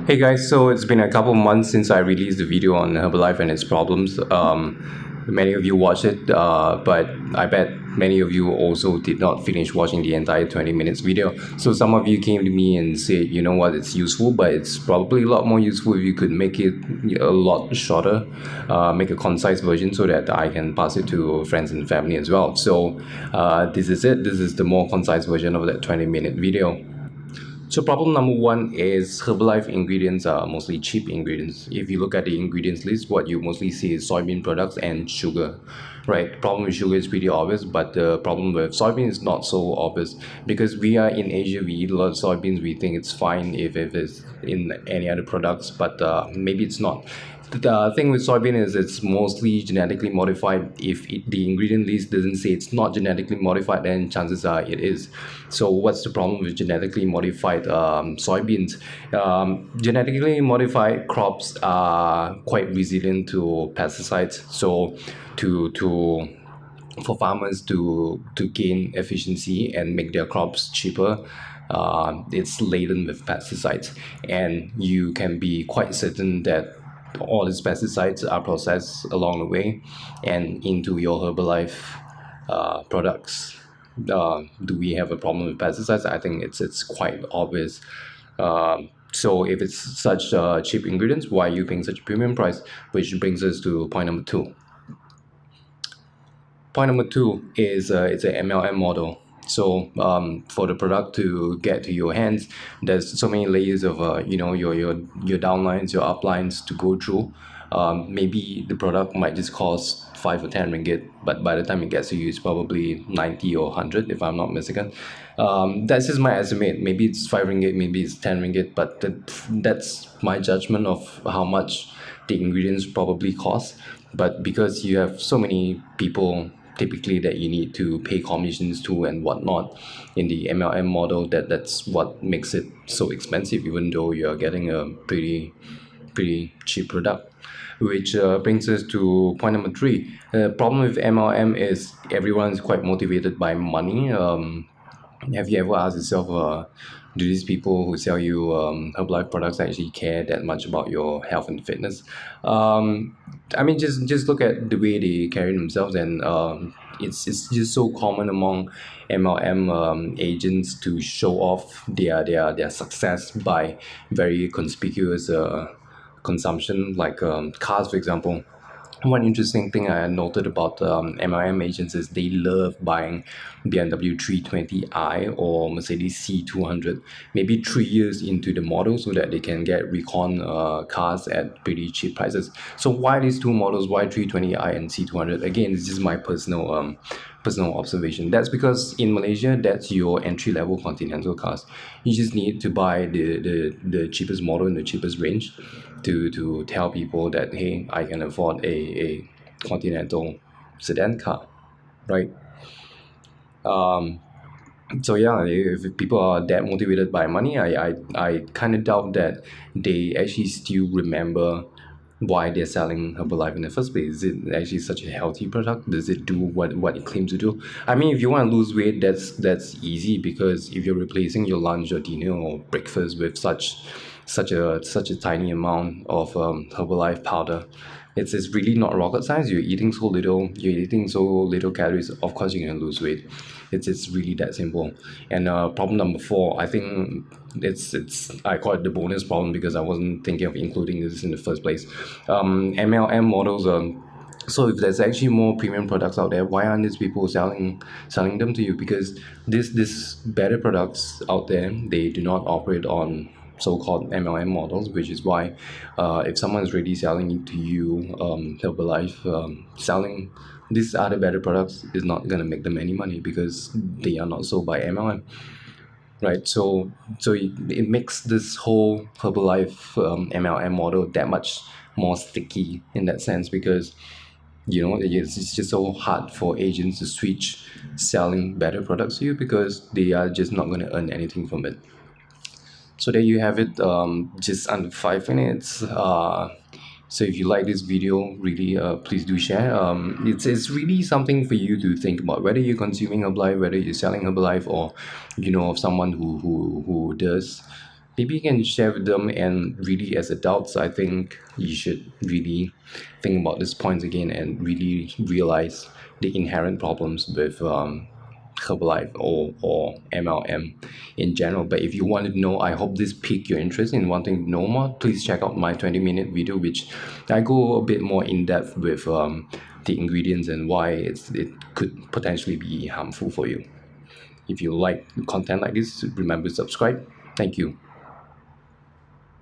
Hey guys, so it's been a couple months since I released the video on Herbalife and its problems. Many of you watched it, but I bet many of you also did not finish watching the entire 20 minutes video. So some of you came to me and said, you know what, it's useful, but it's probably a lot more useful if you could make it a lot shorter, make a concise version so that I can pass it to friends and family as well. So this is it. This is the more concise version of that 20-minute video. So problem number one is Herbalife ingredients are mostly cheap ingredients. If you look at the ingredients list, what you mostly see is soybean products and sugar, right? Problem with sugar is pretty obvious, but the problem with soybean is not so obvious because we are in Asia. We eat a lot of soybeans. We think it's fine if it's in any other products, but maybe it's not. The thing with soybean is it's mostly genetically modified. If the ingredient list doesn't say it's not genetically modified, then chances are it is. So what's the problem with genetically modified soybeans? Genetically modified crops are quite resilient to pesticides. So to for farmers to gain efficiency and make their crops cheaper, it's laden with pesticides, and you can be quite certain that all these pesticides are processed along the way and into your Herbalife products. Do we have a problem with pesticides? I think it's quite obvious. So if it's such cheap ingredients, why are you paying such a premium price? Which brings us to point number two. Point number two is it's a MLM model. So for the product to get to your hands, there's so many layers of your downlines, your uplines to go through. Maybe the product might just cost 5 or 10 ringgit, but by the time it gets to you, it's probably 90 or 100, if I'm not mistaken. That's just my estimate. Maybe it's 5 ringgit, maybe it's 10 ringgit, but that's my judgment of how much the ingredients probably cost. But because you have so many people typically that you need to pay commissions to and whatnot in the MLM model, that's what makes it so expensive, even though you're getting a pretty cheap product. Which brings us to point number three. The problem with MLM is everyone is quite motivated by money. Have you ever asked yourself, do these people who sell you Herbalife products actually care that much about your health and fitness? I mean, just look at the way they carry themselves, and it's just so common among MLM agents to show off their success by very conspicuous consumption, like cars, for example. One interesting thing I noted about MLM agents is they love buying BMW 320i or Mercedes C200 maybe 3 years into the model so that they can get recon cars at pretty cheap prices. So why these two models? Why 320i and C200? Again, it's just my personal observation. That's because in Malaysia, that's your entry level continental cars. You just need to buy the cheapest model in the cheapest range to tell people that, hey, I can afford a continental sedan car, right? Um, so yeah, if people are that motivated by money, I kind of doubt that they actually still remember why they're selling Herbalife in the first place. Is it actually such a healthy product? Does it do what it claims to do? I mean, if you want to lose weight, that's easy, because if you're replacing your lunch or dinner or breakfast with such a tiny amount of Herbalife powder, it's really not rocket science. You're eating so little calories, of course you're gonna lose weight. It's really that simple. And problem number four, I think it's I call it the bonus problem because I wasn't thinking of including this in the first place. MLM models, so if there's actually more premium products out there, why aren't these people selling them to you? Because this better products out there, they do not operate on so-called MLM models, which is why if someone is really selling it to you, Herbalife, selling these other better products is not going to make them any money because they are not sold by MLM, right? So it makes this whole Herbalife MLM model that much more sticky in that sense, because it's just so hard for agents to switch selling better products to you because they are just not going to earn anything from it. So there you have it, just under 5 minutes. So if you like this video, really, please do share. It's really something for you to think about, whether you're consuming Herbalife, whether you're selling Herbalife, or you know of someone who does. maybe you can share with them. And really, as adults, I think you should really think about these points again and really realize the inherent problems with Herbalife or MLM in general. But if you want to know, I hope this piqued your interest in wanting to know more. Please check out my 20-minute video, which I go a bit more in depth with the ingredients and why it could potentially be harmful for you. If you like content like this, remember to subscribe. Thank you.